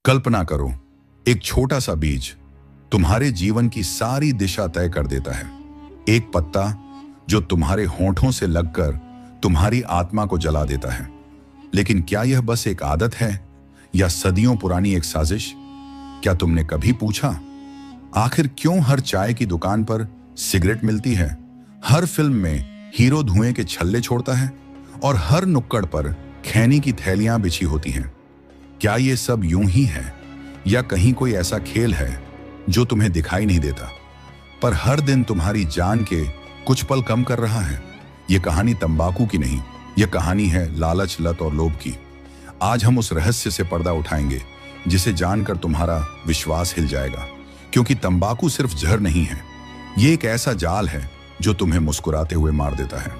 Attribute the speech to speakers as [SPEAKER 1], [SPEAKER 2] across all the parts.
[SPEAKER 1] कल्पना करो, एक छोटा सा बीज तुम्हारे जीवन की सारी दिशा तय कर देता है। एक पत्ता जो तुम्हारे होंठों से लगकर तुम्हारी आत्मा को जला देता है। लेकिन क्या यह बस एक आदत है या सदियों पुरानी एक साजिश? क्या तुमने कभी पूछा, आखिर क्यों हर चाय की दुकान पर सिगरेट मिलती है, हर फिल्म में हीरो धुएं के छल्ले छोड़ता है और हर नुक्कड़ पर खैनी की थैलियां बिछी होती हैं? क्या ये सब यूं ही है या कहीं कोई ऐसा खेल है जो तुम्हें दिखाई नहीं देता पर हर दिन तुम्हारी जान के कुछ पल कम कर रहा है? ये कहानी तंबाकू की नहीं, यह कहानी है लालच, लत और लोभ की। आज हम उस रहस्य से पर्दा उठाएंगे जिसे जानकर तुम्हारा विश्वास हिल जाएगा, क्योंकि तंबाकू सिर्फ जहर नहीं है, ये एक ऐसा जाल है जो तुम्हें मुस्कुराते हुए मार देता है।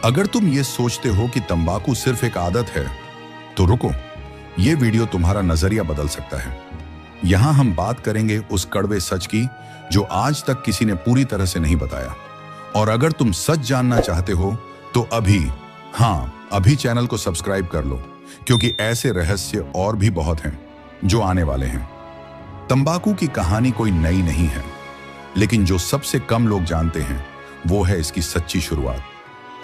[SPEAKER 1] अगर तुम ये सोचते हो कि तंबाकू सिर्फ एक आदत है तो रुको, ये वीडियो तुम्हारा नजरिया बदल सकता है। यहां हम बात करेंगे उस कड़वे सच की जो आज तक किसी ने पूरी तरह से नहीं बताया। और अगर तुम सच जानना चाहते हो तो अभी चैनल को सब्सक्राइब कर लो, क्योंकि ऐसे रहस्य और भी बहुत हैं जो आने वाले हैं। तंबाकू की कहानी कोई नई नहीं है, लेकिन जो सबसे कम लोग जानते हैं वो है इसकी सच्ची शुरुआत।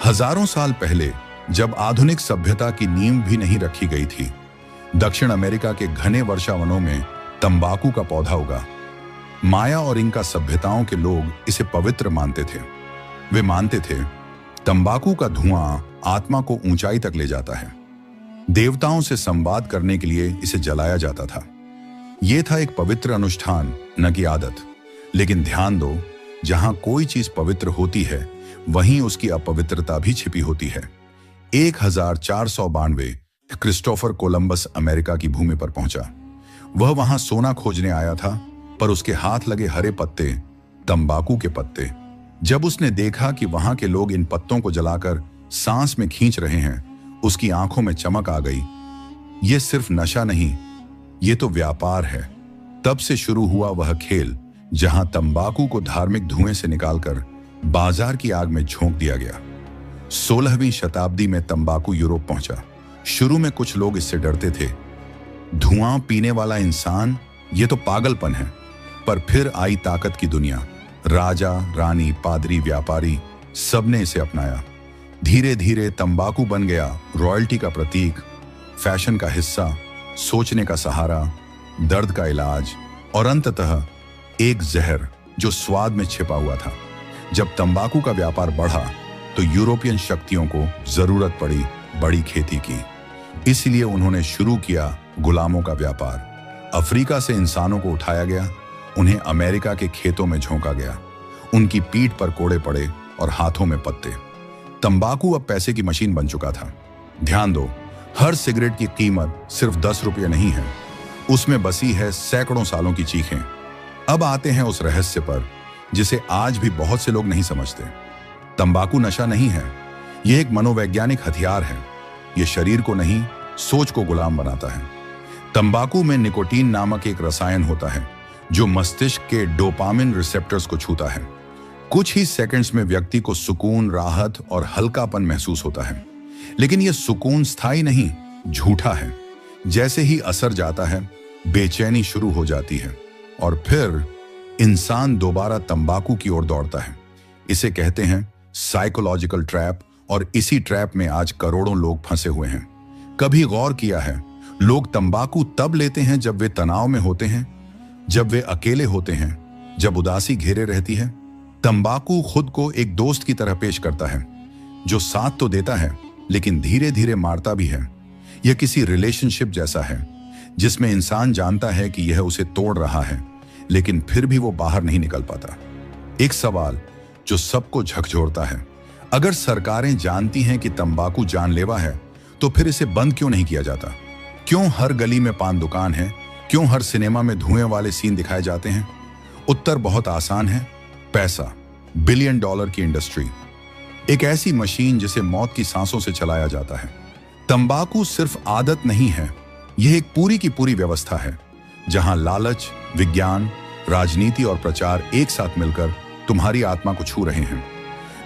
[SPEAKER 1] हजारों साल पहले, जब आधुनिक सभ्यता की नींव भी नहीं रखी गई थी, दक्षिण अमेरिका के घने वर्षावनों में तंबाकू का पौधा उगा। माया और इंका सभ्यताओं के लोग इसे पवित्र मानते थे। वे मानते थे तंबाकू का धुआं आत्मा को ऊंचाई तक ले जाता है। देवताओं से संवाद करने के लिए इसे जलाया जाता था। यह था एक पवित्र अनुष्ठान, न कि आदत। लेकिन ध्यान दो, जहां कोई चीज पवित्र होती है वहीं उसकी अपवित्रता भी छिपी होती है। 1492 क्रिस्टोफर कोलंबस अमेरिका की भूमि पर पहुंचा। वह वहां सोना खोजने आया था, पर उसके हाथ लगे हरे पत्ते, तंबाकू के पत्ते। जब उसने देखा कि वहां के लोग इन पत्तों को जलाकर सांस में खींच रहे हैं, उसकी आंखों में चमक आ गई। यह सिर्फ नशा नहीं, ये तो व्यापार है। तब से शुरू हुआ वह खेल जहां तंबाकू को धार्मिक धुएं से निकालकर बाजार की आग में झोंक दिया गया। 16वीं शताब्दी में तंबाकू यूरोप पहुंचा। शुरू में कुछ लोग इससे डरते थे। धुआं पीने वाला इंसान, ये तो पागलपन है। पर फिर आई ताकत की दुनिया। राजा, रानी, पादरी, व्यापारी, सबने इसे अपनाया। धीरे धीरे तंबाकू बन गया रॉयल्टी का प्रतीक, फैशन का हिस्सा, सोचने का सहारा, दर्द का इलाज और अंततः एक जहर जो स्वाद में छिपा हुआ था। जब तंबाकू का व्यापार बढ़ा तो यूरोपियन शक्तियों को जरूरत पड़ी बड़ी खेती की। इसलिए उन्होंने शुरू किया गुलामों का व्यापार। अफ्रीका से इंसानों को उठाया गया, उन्हें अमेरिका के खेतों में झोंका गया। उनकी पीठ पर कोड़े पड़े और हाथों में पत्ते। तंबाकू अब पैसे की मशीन बन चुका था। ध्यान दो, हर सिगरेट की कीमत सिर्फ 10 रुपये नहीं है, उसमें बसी है सैकड़ों सालों की चीखें। अब आते हैं उस रहस्य पर जिसे आज भी बहुत से लोग नहीं समझते। तंबाकू नशा नहीं है, यह एक मनोवैज्ञानिक हथियार है। यह शरीर को नहीं, सोच को गुलाम बनाता है। तंबाकू में निकोटीन नामक एक रसायन होता है जो मस्तिष्क के डोपामिन रिसेप्टर्स को छूता है। कुछ ही सेकंड्स में व्यक्ति को सुकून, राहत और हल्कापन महसूस होता है। लेकिन यह सुकून स्थायी नहीं, झूठा है। जैसे ही असर जाता है, बेचैनी शुरू हो जाती है और फिर इंसान दोबारा तंबाकू की ओर दौड़ता है। इसे कहते हैं साइकोलॉजिकल ट्रैप, और इसी ट्रैप में आज करोड़ों लोग फंसे हुए हैं। कभी गौर किया है, लोग तंबाकू तब लेते हैं जब वे तनाव में होते हैं, जब वे अकेले होते हैं, जब उदासी घेरे रहती है। तंबाकू खुद को एक दोस्त की तरह पेश करता है जो साथ तो देता है लेकिन धीरे धीरे मारता भी है। यह किसी रिलेशनशिप जैसा है जिसमें इंसान जानता है कि यह उसे तोड़ रहा है, लेकिन फिर भी वो बाहर नहीं निकल पाता। एक सवाल जो सबको झकझोरता है, अगर सरकारें जानती हैं कि तंबाकू जानलेवा है तो फिर इसे बंद क्यों नहीं किया जाता? क्यों हर गली में पान दुकान है? क्यों हर सिनेमा में धुएं वाले सीन दिखाए जाते हैं? उत्तर बहुत आसान है, पैसा। $1 बिलियन की इंडस्ट्री, एक ऐसी मशीन जिसे मौत की सांसों से चलाया जाता है। तंबाकू सिर्फ आदत नहीं है, यह एक पूरी की पूरी व्यवस्था है जहां लालच, विज्ञान, राजनीति और प्रचार एक साथ मिलकर तुम्हारी आत्मा को छू रहे हैं।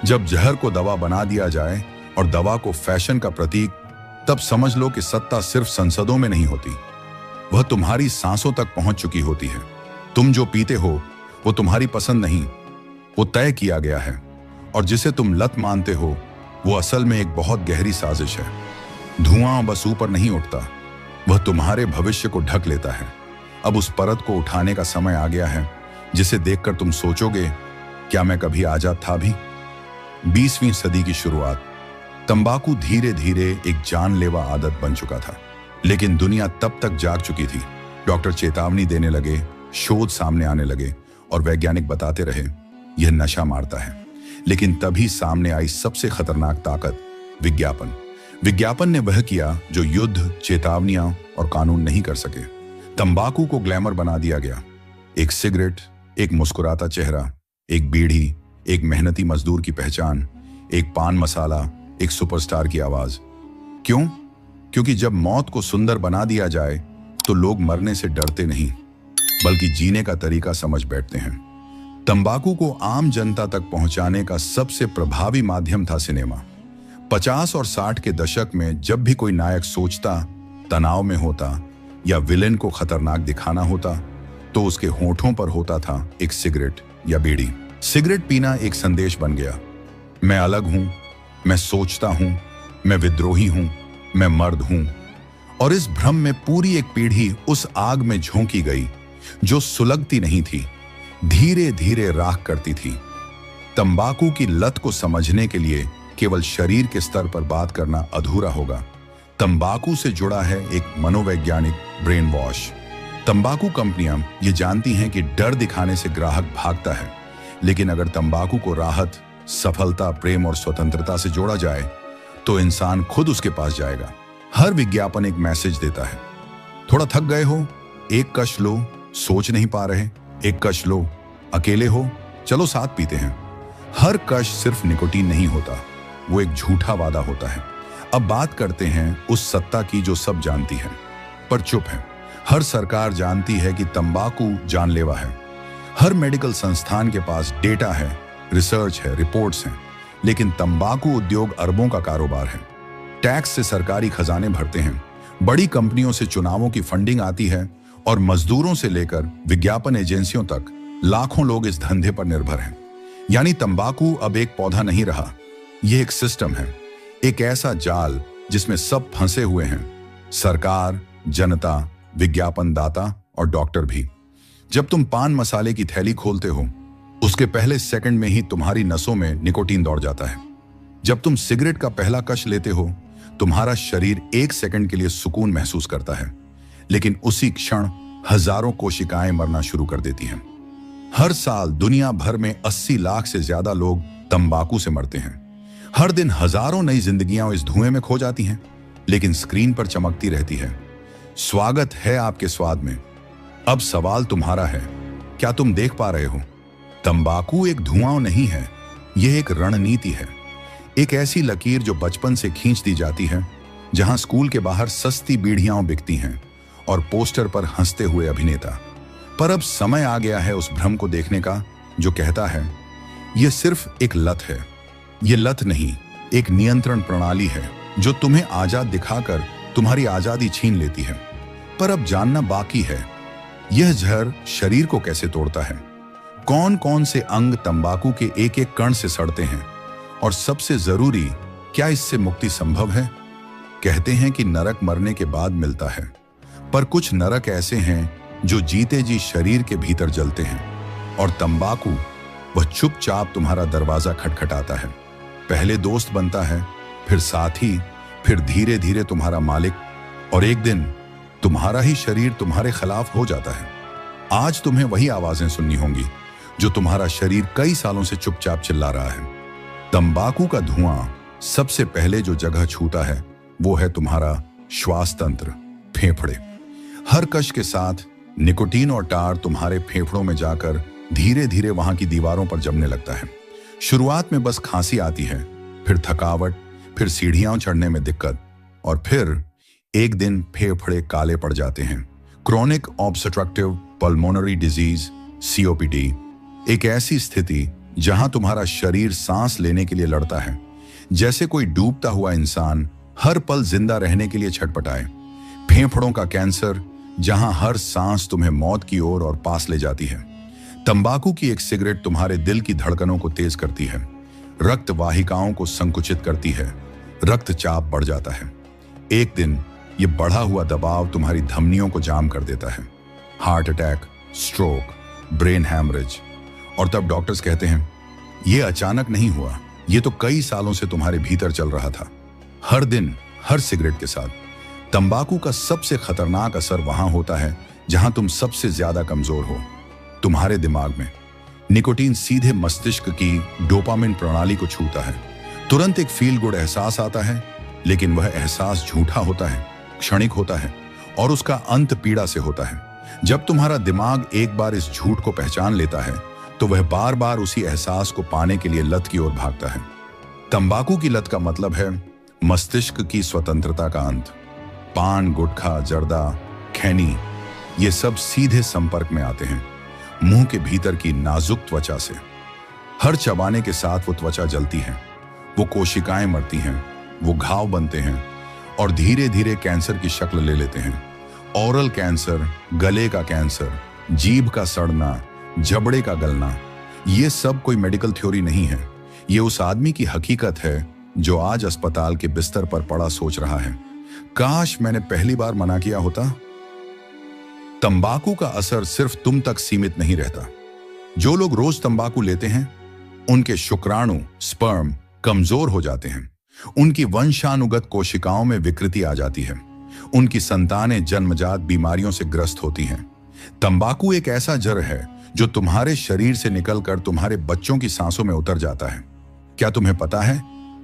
[SPEAKER 1] जब जहर को दवा बना दिया जाए और दवा को फैशन का प्रतीक, तब समझ लो कि सत्ता सिर्फ संसदों में नहीं होती, वह तुम्हारी सांसों तक पहुंच चुकी होती है। तुम जो पीते हो वो तुम्हारी पसंद नहीं, वो तय किया गया है, और जिसे तुम लत मानते हो वो असल में एक बहुत गहरी साजिश है। धुआं बस ऊपर नहीं उठता, वह तुम्हारे भविष्य को ढक लेता है। अब उस परत को उठाने का समय आ गया है जिसे देखकर तुम सोचोगे, क्या मैं कभी आजाद था भी? 20वीं सदी की शुरुआत। तंबाकू धीरे धीरे एक जानलेवा आदत बन चुका था, लेकिन दुनिया तब तक जाग चुकी थी। डॉक्टर चेतावनी देने लगे, शोध सामने आने लगे, और वैज्ञानिक बताते रहे यह नशा मारता है। लेकिन तभी सामने आई सबसे खतरनाक ताकत, विज्ञापन। विज्ञापन ने वह किया जो युद्ध, चेतावनियां और कानून नहीं कर सके। तंबाकू को ग्लैमर बना दिया गया। एक सिगरेट, एक मुस्कुराता चेहरा, एक बीड़ी, एक मेहनती मजदूर की पहचान, एक पान मसाला, एक सुपरस्टार की आवाज। क्यों? क्योंकि जब मौत को सुंदर बना दिया जाए तो लोग मरने से डरते नहीं, बल्कि जीने का तरीका समझ बैठते हैं। तंबाकू को आम जनता तक पहुंचाने का सबसे प्रभावी माध्यम था सिनेमा। 50 और 60 के दशक में जब भी कोई नायक सोचता, तनाव में होता या विलेन को खतरनाक दिखाना होता, तो उसके होठों पर होता था एक सिगरेट या बीड़ी। सिगरेट पीना एक संदेश बन गया, मैं अलग हूं, मैं सोचता हूं, मैं विद्रोही हूं, मैं मर्द हूं। और इस भ्रम में पूरी एक पीढ़ी उस आग में झोंकी गई जो सुलगती नहीं थी, धीरे धीरे राख करती थी। तंबाकू की लत को समझने के लिए केवल शरीर के स्तर पर बात करना अधूरा होगा। तंबाकू से जुड़ा है एक मनोवैज्ञानिक ब्रेन वॉश। तंबाकू कंपनियां ये जानती हैं कि डर दिखाने से ग्राहक भागता है, लेकिन अगर तंबाकू को राहत, सफलता, प्रेम और स्वतंत्रता से जोड़ा जाए तो इंसान खुद उसके पास जाएगा। हर विज्ञापन एक मैसेज देता है, थोड़ा थक गए हो, एक कश लो, सोच नहीं पा रहे, एक कश लो, अकेले हो, चलो साथ पीते हैं। हर कश सिर्फ निकोटीन नहीं होता, वो एक झूठा वादा होता है। अब बात करते हैं उस सत्ता की जो सब जानती है पर चुप है। हर सरकार जानती है कि तंबाकू जानलेवा है। हर मेडिकल संस्थान के पास डेटा है, रिसर्च है, रिपोर्ट्स हैं, लेकिन तंबाकू उद्योग अरबों का कारोबार है। टैक्स से सरकारी खजाने भरते हैं, बड़ी कंपनियों से चुनावों की फंडिंग आती है, और मजदूरों से लेकर विज्ञापन एजेंसियों तक लाखों लोग इस धंधे पर निर्भर हैं। यानी तंबाकू अब एक पौधा नहीं रहा, यह एक सिस्टम है, एक ऐसा जाल जिसमें सब फंसे हुए हैं, सरकार, जनता, विज्ञापनदाता और डॉक्टर भी। जब तुम पान मसाले की थैली खोलते हो, उसके पहले सेकंड में ही तुम्हारी नसों में निकोटीन दौड़ जाता है। जब तुम सिगरेट का पहला कश लेते हो, तुम्हारा शरीर एक सेकंड के लिए सुकून महसूस करता है, लेकिन उसी क्षण हजारों कोशिकाएं मरना शुरू कर देती हैं। हर साल दुनिया भर में 80 लाख से ज्यादा लोग तंबाकू से मरते हैं। हर दिन हजारों नई जिंदगियां इस धुएं में खो जाती हैं, लेकिन स्क्रीन पर चमकती रहती है, स्वागत है आपके स्वाद में। अब सवाल तुम्हारा है, क्या तुम देख पा रहे हो? तंबाकू एक धुआं नहीं है, यह एक रणनीति है। एक ऐसी लकीर जो बचपन से खींच दी जाती है, जहां स्कूल के बाहर सस्ती बीड़ियां बिकती हैं और पोस्टर पर हंसते हुए अभिनेता। पर अब समय आ गया है उस भ्रम को देखने का जो कहता है यह सिर्फ एक लत है। यह लत नहीं, एक नियंत्रण प्रणाली है जो तुम्हें आजाद दिखाकर तुम्हारी आजादी छीन लेती है। पर अब जानना बाकी है, यह जहर शरीर को कैसे तोड़ता है, कौन कौन से अंग तंबाकू के एक एक कण से सड़ते हैं, और सबसे जरूरी, क्या इससे मुक्ति संभव है? कहते हैं कि नरक मरने के बाद मिलता है, पर कुछ नरक ऐसे हैं जो जीते जी शरीर के भीतर जलते हैं, और तंबाकू वह चुपचाप तुम्हारा दरवाजा खटखटाता है। पहले दोस्त बनता है, फिर साथी, फिर धीरे धीरे तुम्हारा मालिक, और एक दिन तुम्हारा ही शरीर तुम्हारे खिलाफ हो जाता है। आज तुम्हें वही आवाजें सुननी होंगी जो तुम्हारा शरीर कई सालों से चुपचाप चिल्ला रहा है। तंबाकू का धुआं सबसे पहले जो जगह छूता है वो है तुम्हारा श्वास तंत्र, फेफड़े। हर कश के साथ निकोटीन और टार तुम्हारे फेफड़ों में जाकर धीरे धीरे वहां की दीवारों पर जमने लगता है। शुरुआत में बस खांसी आती है, फिर थकावट, फिर सीढ़ियां चढ़ने में दिक्कत, और फिर एक दिन फेफड़े काले पड़ जाते हैं। Chronic obstructive pulmonary disease, COPD, एक ऐसी स्थिति जहां तुम्हारा शरीर सांस लेने के लिए लड़ता है, जैसे कोई डूबता हुआ इंसान हर पल जिंदा रहने के लिए छटपटाए। फेफड़ों का कैंसर जहां हर सांस तुम्हें मौत की ओर और पास ले जाती है। तंबाकू की एक सिगरेट तुम्हारे दिल की धड़कनों को तेज करती है, रक्त वाहिकाओं को संकुचित करती है, रक्तचाप बढ़ जाता है। एक दिन ये बढ़ा हुआ दबाव तुम्हारी धमनियों को जाम कर देता है। Heart attack, stroke, brain haemorrhage. और तब डॉक्टर्स कहते हैं ये अचानक नहीं हुआ, ये तो कई सालों से तुम्हारे भीतर चल रहा था। हर दिन, हर सिगरेट के साथ तंबाकू का सबसे खतरनाक असर वहां होता है जहां तुम सबसे ज्यादा कमजोर हो, तुम्हारे दिमाग में। निकोटीन सीधे मस्तिष्क की डोपामिन प्रणाली को छूता है। तुरंत एक फील गुड एहसास आता है, लेकिन वह एहसास झूठा होता है, क्षणिक होता है और उसका अंत पीड़ा से होता है। जब तुम्हारा दिमाग एक बार इस झूठ को पहचान लेता है तो वह बार बार उसी एहसास को पाने के लिए लत की ओर भागता है। तंबाकू की लत का मतलब है मस्तिष्क की स्वतंत्रता का अंत। पान, गुटखा, जर्दा, खैनी, ये सब सीधे संपर्क में आते हैं मुंह के भीतर की नाजुक त्वचा से। हर चबाने के साथ वो त्वचा जलती है, वो कोशिकाएं मरती हैं, वो घाव बनते हैं और धीरे धीरे कैंसर की शक्ल ले लेते हैं। ओरल कैंसर, गले का कैंसर, जीभ का सड़ना, जबड़े का गलना, ये सब कोई मेडिकल थ्योरी नहीं है। ये उस आदमी की हकीकत है जो आज अस्पताल के बिस्तर पर पड़ा सोच रहा है, काश मैंने पहली बार मना किया होता। तंबाकू का असर सिर्फ तुम तक सीमित नहीं रहता। जो लोग रोज तंबाकू लेते हैं उनके शुक्राणु, स्पर्म कमजोर हो जाते हैं, उनकी वंशानुगत कोशिकाओं में विकृति आ जाती है, उनकी संतानें जन्मजात बीमारियों से ग्रस्त होती हैं। तंबाकू एक ऐसा जहर है जो तुम्हारे शरीर से निकलकर तुम्हारे बच्चों की सांसों में उतर जाता है। क्या तुम्हें पता है,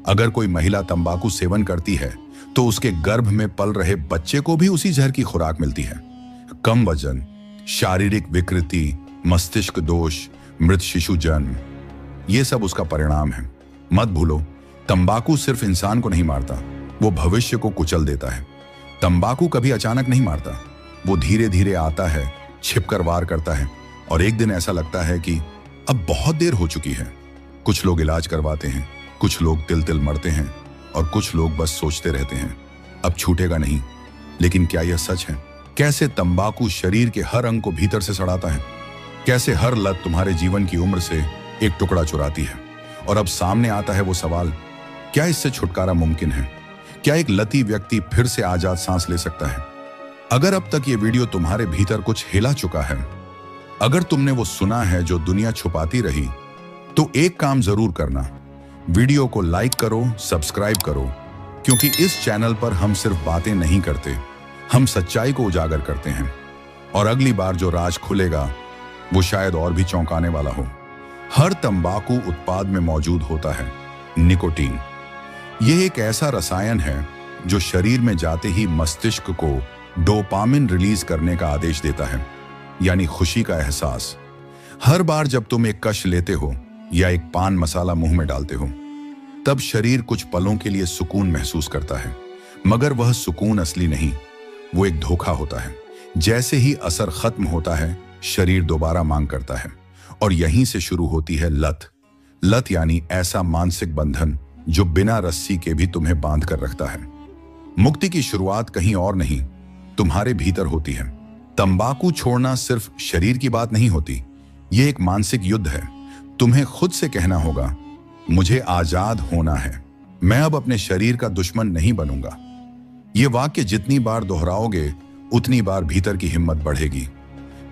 [SPEAKER 1] अगर कोई महिला तंबाकू सेवन करती है तो उसके गर्भ में पल रहे बच्चे को भी उसी जहर की खुराक मिलती है। कम वजन, शारीरिक विकृति, मस्तिष्क दोष, मृत शिशु जन्म, ये सब उसका परिणाम है। मत भूलो, तंबाकू सिर्फ इंसान को नहीं मारता, वो भविष्य को कुचल देता है। तंबाकू कभी अचानक नहीं मारता, वो धीरे धीरे आता है, छिपकर वार करता है और एक दिन ऐसा लगता है कि अब बहुत देर हो चुकी है। कुछ लोग इलाज करवाते हैं, कुछ लोग तिल तिल मरते हैं और कुछ लोग बस सोचते रहते हैं अब छूटेगा नहीं। लेकिन क्या यह सच है? कैसे तंबाकू शरीर के हर अंग को भीतर से सड़ाता है, कैसे हर लत तुम्हारे जीवन की उम्र से एक टुकड़ा चुराती है। और अब सामने आता है वो सवाल, क्या इससे छुटकारा मुमकिन है? क्या एक लती व्यक्ति फिर से आजाद सांस ले सकता है? अगर अब तक ये वीडियो तुम्हारे भीतर कुछ हिला चुका है, अगर तुमने वो सुना है जो दुनिया छुपाती रही, तो एक काम जरूर करना, वीडियो को लाइक करो, सब्सक्राइब करो, क्योंकि इस चैनल पर हम सिर्फ बातें नहीं करते, हम सच्चाई को उजागर करते हैं। और अगली बार जो राज खुलेगा वो शायद और भी चौंकाने वाला हो। हर तंबाकू उत्पाद में मौजूद होता है निकोटीन। यह एक ऐसा रसायन है जो शरीर में जाते ही मस्तिष्क को डोपामिन रिलीज करने का आदेश देता है, यानी खुशी का एहसास। हर बार जब तुम एक कश लेते हो या एक पान मसाला मुंह में डालते हो, तब शरीर कुछ पलों के लिए सुकून महसूस करता है, मगर वह सुकून असली नहीं, वो एक धोखा होता है। जैसे ही असर खत्म होता है, शरीर दोबारा मांग करता है और यहीं से शुरू होती है लत। लत यानी ऐसा मानसिक बंधन जो बिना रस्सी के भी तुम्हें बांध कर रखता है। मुक्ति की शुरुआत कहीं और नहीं, तुम्हारे भीतर होती है। तंबाकू छोड़ना सिर्फ शरीर की बात नहीं होती, यह एक मानसिक युद्ध है। तुम्हें खुद से कहना होगा, मुझे आजाद होना है, मैं अब अपने शरीर का दुश्मन नहीं बनूंगा। यह वाक्य जितनी बार दोहराओगे उतनी बार भीतर की हिम्मत बढ़ेगी।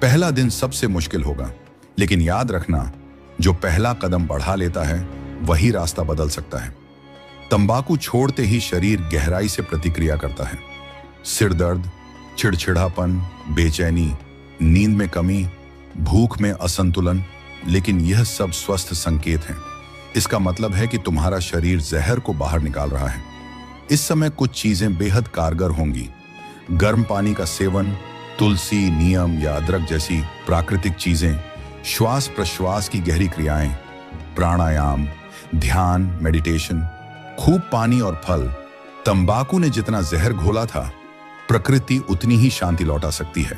[SPEAKER 1] पहला दिन सबसे मुश्किल होगा, लेकिन याद रखना, जो पहला कदम बढ़ा लेता है वही रास्ता बदल सकता है। तंबाकू छोड़ते ही शरीर गहराई से प्रतिक्रिया करता है। सिर दर्द, चिड़चिड़ापन, बेचैनी, नींद में कमी, भूख में असंतुलन, लेकिन यह सब स्वस्थ संकेत हैं। इसका मतलब है कि तुम्हारा शरीर जहर को बाहर निकाल रहा है। इस समय कुछ चीजें बेहद कारगर होंगी। गर्म पानी का सेवन, तुलसी, नीम या अदरक जैसी प्राकृतिक चीजें, श्वास प्रश्वास की गहरी क्रियाएं, प्राणायाम, ध्यान, मेडिटेशन, खूब पानी और फल। तंबाकू ने जितना जहर घोला था, प्रकृति उतनी ही शांति लौटा सकती है,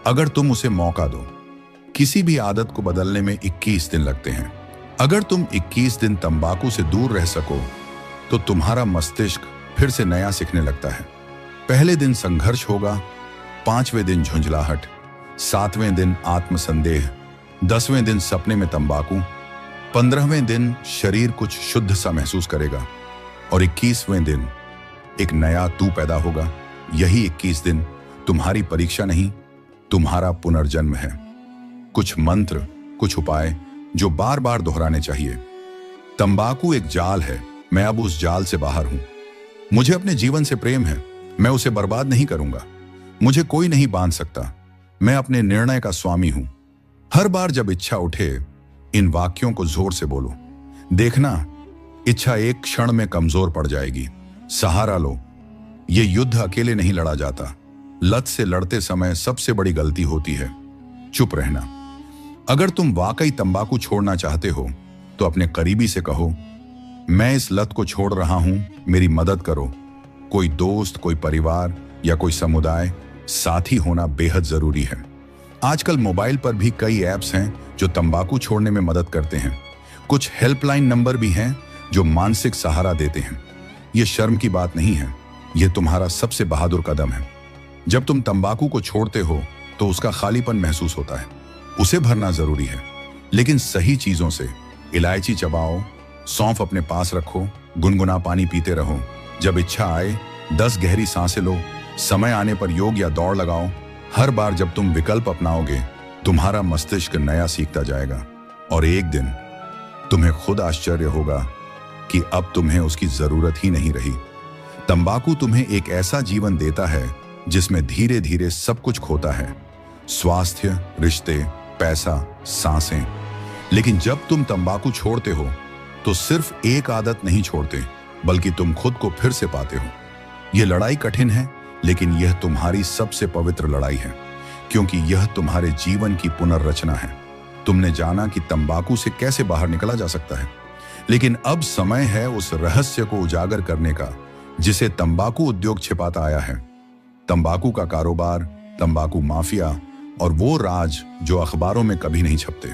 [SPEAKER 1] अगर तुम उसे मौका दो। किसी भी आदत को बदलने में 21 दिन लगते हैं। अगर तुम 21 दिन तंबाकू से दूर रह सको तो तुम्हारा मस्तिष्क फिर से नया सीखने लगता है। पहले दिन संघर्ष होगा, 5वें दिन झुंझलाहट, 7वें दिन आत्मसंदेह, 10वें दिन सपने में तंबाकू, 15वें दिन शरीर कुछ शुद्ध सा महसूस करेगा और 21वें दिन एक नया तू पैदा होगा। यही 21 दिन तुम्हारी परीक्षा नहीं, तुम्हारा पुनर्जन्म है। कुछ मंत्र, कुछ उपाय जो बार बार दोहराने चाहिए। तंबाकू एक जाल है, मैं अब उस जाल से बाहर हूं। मुझे अपने जीवन से प्रेम है, मैं उसे बर्बाद नहीं करूंगा। मुझे कोई नहीं बांध सकता, मैं अपने निर्णय का स्वामी हूं। हर बार जब इच्छा उठे, इन वाक्यों को जोर से बोलो। देखना, इच्छा एक क्षण में कमजोर पड़ जाएगी। सहारा लो। यह युद्ध अकेले नहीं लड़ा जाता। लत से लड़ते समय सबसे बड़ी गलती होती है चुप रहना। अगर तुम वाकई तंबाकू छोड़ना चाहते हो तो अपने करीबी से कहो, मैं इस लत को छोड़ रहा हूं, मेरी मदद करो। कोई दोस्त, कोई परिवार या कोई समुदाय साथी होना बेहद जरूरी है। आजकल मोबाइल पर भी कई ऐप्स हैं जो तंबाकू छोड़ने में मदद करते हैं। कुछ हेल्पलाइन नंबर भी हैं जो मानसिक सहारा देते हैं। यह शर्म की बात नहीं है, यह तुम्हारा सबसे बहादुर कदम है। जब तुम तंबाकू को छोड़ते हो तो उसका खालीपन महसूस होता है, उसे भरना जरूरी है, लेकिन सही चीजों से। इलायची चबाओ, सौंफ अपने पास रखो, गुनगुना पानी पीते रहो। जब इच्छा आए 10 गहरी सांसें लो। समय आने पर योग या दौड़ लगाओ। हर बार जब तुम विकल्प अपनाओगे, तुम्हारा मस्तिष्क नया सीखता जाएगा और एक दिन तुम्हें खुद आश्चर्य होगा कि अब तुम्हें उसकी जरूरत ही नहीं रही। तंबाकू तुम्हें एक ऐसा जीवन देता है जिसमें धीरे धीरे सब कुछ खोता है, स्वास्थ्य, रिश्ते, पैसा, सांसें। लेकिन जब तुम तंबाकू छोड़ते हो तो सिर्फ एक आदत नहीं छोड़ते, बल्कि तुम खुद को फिर से पाते हो। यह लड़ाई कठिन है, लेकिन यह तुम्हारी सबसे पवित्र लड़ाई है, क्योंकि यह तुम्हारे जीवन की पुनर्रचना है। तुमने जाना कि तंबाकू से कैसे बाहर निकला जा सकता है, लेकिन अब समय है उस रहस्य को उजागर करने का जिसे तंबाकू उद्योग छिपाता आया है। तंबाकू का कारोबार, तंबाकू माफिया और वो राज जो अखबारों में कभी नहीं छपते।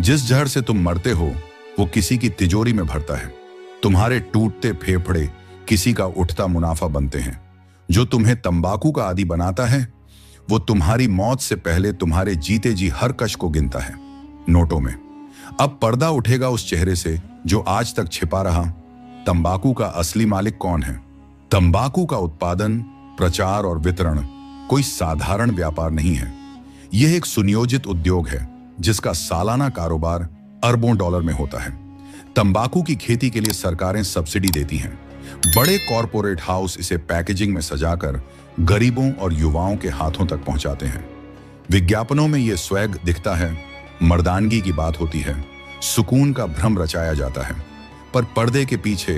[SPEAKER 1] जिस जहर से तुम मरते हो वो किसी की तिजोरी में भरता है। तुम्हारे टूटते फेफड़े किसी का उठता मुनाफा बनते हैं। जो तुम्हें तंबाकू का आदी बनाता है वो तुम्हारी मौत से पहले तुम्हारे जीते जी हर कश को गिनता है नोटों में। अब पर्दा उठेगा उस चेहरे से जो आज तक छिपा रहा। तंबाकू का असली मालिक कौन है? तंबाकू का उत्पादन, प्रचार और वितरण कोई साधारण व्यापार नहीं है। यह एक सुनियोजित उद्योग है जिसका सालाना कारोबार अरबों डॉलर में होता है। तंबाकू की खेती के लिए सरकारें सब्सिडी देती हैं। बड़े कॉरपोरेट हाउस इसे पैकेजिंग में सजाकर गरीबों और युवाओं के हाथों तक पहुंचाते हैं। विज्ञापनों में यह स्वैग दिखता है, मर्दानगी की बात होती है, सुकून का भ्रम रचाया जाता है, पर पर्दे के पीछे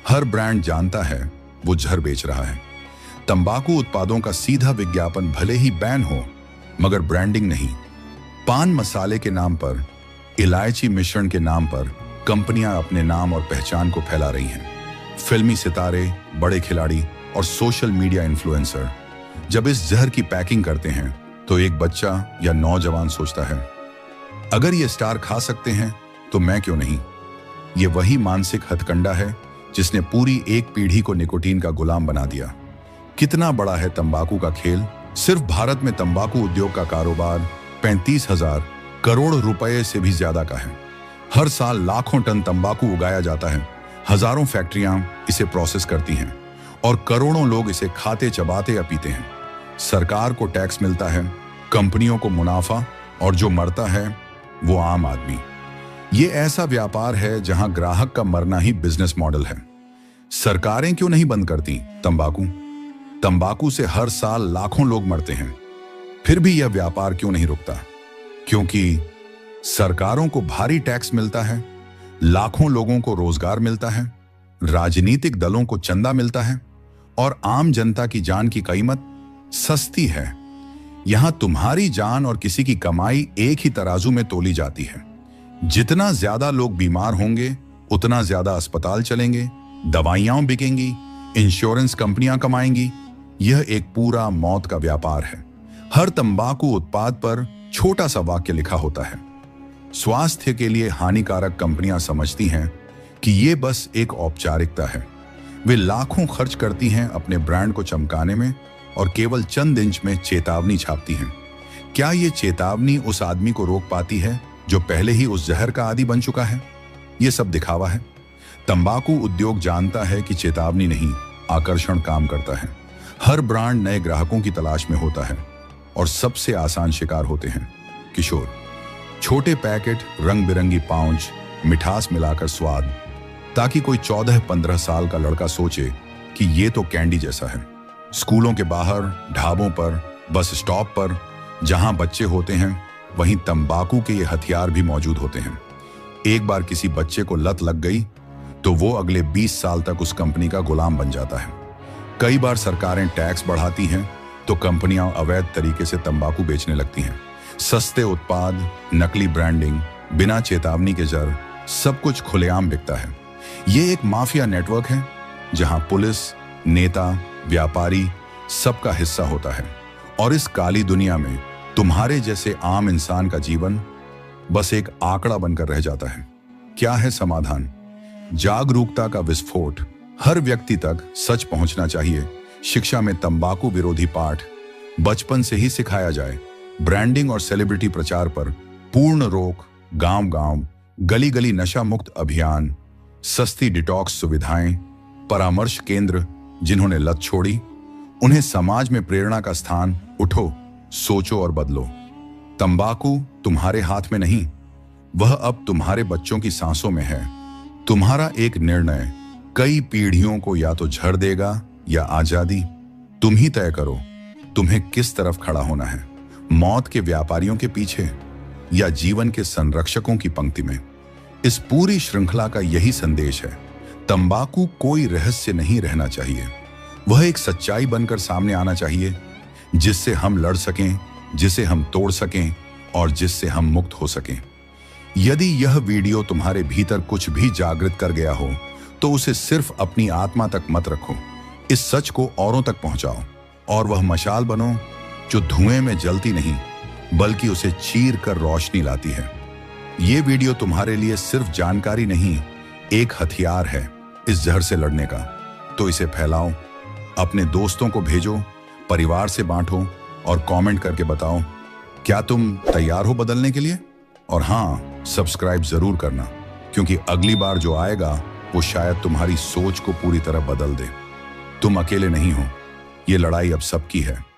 [SPEAKER 1] हर ब्रांड जानता है वो जहर बेच रहा है। तंबाकू उत्पादों का सीधा विज्ञापन भले ही बैन हो, मगर ब्रांडिंग नहीं। पान मसाले के नाम पर, इलायची मिश्रण के नाम पर कंपनियां अपने नाम और पहचान को फैला रही हैं। फिल्मी सितारे, बड़े खिलाड़ी और सोशल मीडिया इन्फ्लुएंसर जब इस जहर की पैकिंग करते हैं तो एक बच्चा या नौजवान सोचता है, अगर ये स्टार खा सकते हैं तो मैं क्यों नहीं। ये वही मानसिक हथकंडा है जिसने पूरी एक पीढ़ी को निकोटीन का गुलाम बना दिया। कितना बड़ा है तंबाकू का खेल? सिर्फ भारत में तंबाकू उद्योग का कारोबार 35,000 करोड़ रुपए से भी ज्यादा का है। हर साल लाखों टन तंबाकू उगाया जाता है। हजारों फैक्ट्रियां इसे प्रोसेस करती हैं और करोड़ों लोग इसे खाते, चबाते या पीते हैं। सरकार को टैक्स मिलता है, कंपनियों को मुनाफा, और जो मरता है वो आम आदमी। ये ऐसा व्यापार है जहां ग्राहक का मरना ही बिजनेस मॉडल है। सरकारें क्यों नहीं बंद करती तंबाकू? तंबाकू से हर साल लाखों लोग मरते हैं, फिर भी यह व्यापार क्यों नहीं रुकता? क्योंकि सरकारों को भारी टैक्स मिलता है, लाखों लोगों को रोजगार मिलता है, राजनीतिक दलों को चंदा मिलता है और आम जनता की जान की कीमत सस्ती है। यहां तुम्हारी जान और किसी की कमाई एक ही तराजू में तोली जाती है। जितना ज्यादा लोग बीमार होंगे उतना ज्यादा अस्पताल चलेंगे, दवाइयां बिकेंगी, इंश्योरेंस कंपनियां कमाएंगी। यह एक पूरा मौत का व्यापार है। हर तंबाकू उत्पाद पर छोटा सा वाक्य लिखा होता है। स्वास्थ्य के लिए हानिकारक कंपनियां समझती हैं कि यह बस एक औपचारिकता है। वे लाखों खर्च करती हैं अपने ब्रांड को चमकाने में, और केवल चंद इंच में चेतावनी छापती हैं। क्या ये चेतावनी उस आदमी को रोक पाती है जो पहले ही उस जहर का आदी बन चुका है? ये सब दिखावा है। तंबाकू उद्योग जानता है कि चेतावनी नहीं, आकर्षण काम करता है। हर ब्रांड नए ग्राहकों की तलाश में होता है और सबसे आसान शिकार होते हैं किशोर। छोटे पैकेट, रंग बिरंगी पाउच, मिठास मिलाकर स्वाद, ताकि कोई 14-15 साल का लड़का सोचे कि ये तो कैंडी जैसा है। स्कूलों के बाहर, ढाबों पर, बस स्टॉप पर जहां बच्चे होते हैं, वहीं तंबाकू के ये हथियार भी मौजूद होते हैं। एक बार किसी बच्चे को लत लग गई तो वो अगले 20 साल तक उस कंपनी का गुलाम बन जाता है। कई बार सरकारें टैक्स बढ़ाती हैं तो कंपनियां अवैध तरीके से तंबाकू बेचने लगती हैं। सस्ते उत्पाद, नकली ब्रांडिंग, बिना चेतावनी के जर, सब कुछ खुलेआम बिकता है। ये एक माफिया नेटवर्क है जहां पुलिस, नेता, व्यापारी सबका हिस्सा होता है। और इस काली दुनिया में तुम्हारे जैसे आम इंसान का जीवन बस एक आंकड़ा बनकर रह जाता है। क्या है समाधान? जागरूकता का विस्फोट। हर व्यक्ति तक सच पहुंचना चाहिए। शिक्षा में तंबाकू विरोधी पाठ बचपन से ही सिखाया जाए। ब्रांडिंग और सेलिब्रिटी प्रचार पर पूर्ण रोक। गांव-गांव, गली-गली नशा मुक्त अभियान, सस्ती डिटॉक्स सुविधाएं, परामर्श केंद्र। जिन्होंने लत छोड़ी उन्हें समाज में प्रेरणा का स्थान। उठो, सोचो और बदलो। तंबाकू तुम्हारे हाथ में नहीं, वह अब तुम्हारे बच्चों की सांसों में है। तुम्हारा एक निर्णय कई पीढ़ियों को या तो झड़ देगा या आजादी। तुम ही तय करो तुम्हें किस तरफ खड़ा होना है, मौत के व्यापारियों के पीछे या जीवन के संरक्षकों की पंक्ति में। इस पूरी श्रृंखला का यही संदेश है। तंबाकू कोई रहस्य नहीं रहना चाहिए, वह एक सच्चाई बनकर सामने आना चाहिए, जिससे हम लड़ सकें, जिसे हम तोड़ सकें और जिससे हम मुक्त हो सकें। यदि यह वीडियो तुम्हारे भीतर कुछ भी जागृत कर गया हो तो उसे सिर्फ अपनी आत्मा तक मत रखो, इस सच को औरों तक पहुंचाओ और वह मशाल बनो जो धुएं में जलती नहीं बल्कि उसे चीर कर रोशनी लाती है। यह वीडियो तुम्हारे लिए सिर्फ जानकारी नहीं, एक हथियार है इस जहर से लड़ने का। तो इसे फैलाओ, अपने दोस्तों को भेजो, परिवार से बांटो और कमेंट करके बताओ क्या तुम तैयार हो बदलने के लिए। और हाँ, सब्सक्राइब जरूर करना, क्योंकि अगली बार जो आएगा वो शायद तुम्हारी सोच को पूरी तरह बदल दे। तुम अकेले नहीं हो, ये लड़ाई अब सबकी है।